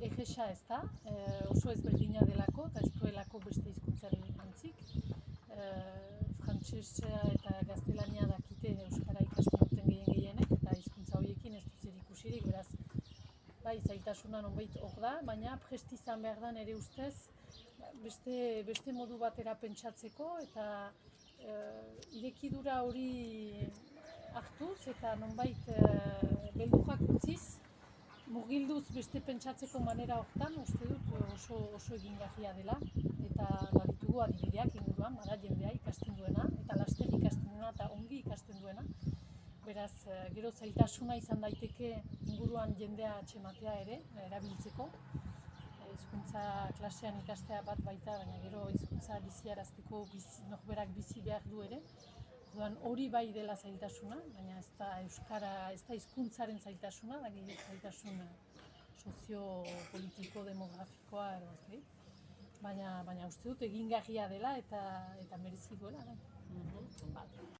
egesa ez da, oso ezberdina delako eta ez duelako beste hizkuntzaren antzik. Frantsesa eta gaztelania dakite euskara ikasten duten gehienek eta hizkuntza horiekin ez dut zerikusirik, beraz bai, zailtasuna nonbait hor da, baina prest izan behar da nire ustez beste modu batera pentsatzeko eta irekidura hori hartuz eta nonbait beldurrak utziz, murgilduz beste pentsatzeko manera hortan, uste dut oso egingarria dela eta baditugu adibideak inguruan, bada jendea ikasten duena eta laster ikasten duena eta ongi ikasten duena. Beraz, gero zailtasuna izan daiteke inguruan jendea atxematea ere, erabiltzeko. Hizkuntza klasean ikastea bat baita, baina gero hizkuntza biziarazteko norberak bizi behar du ere. Orduan hori bai dela zailtasuna, baina ez da euskara, ez da hizkuntzaren zailtasuna, da gehiago zailtasun sozio-politiko, demografikoa edo ez da. Baina uste dut egingarria dela eta merezi duela.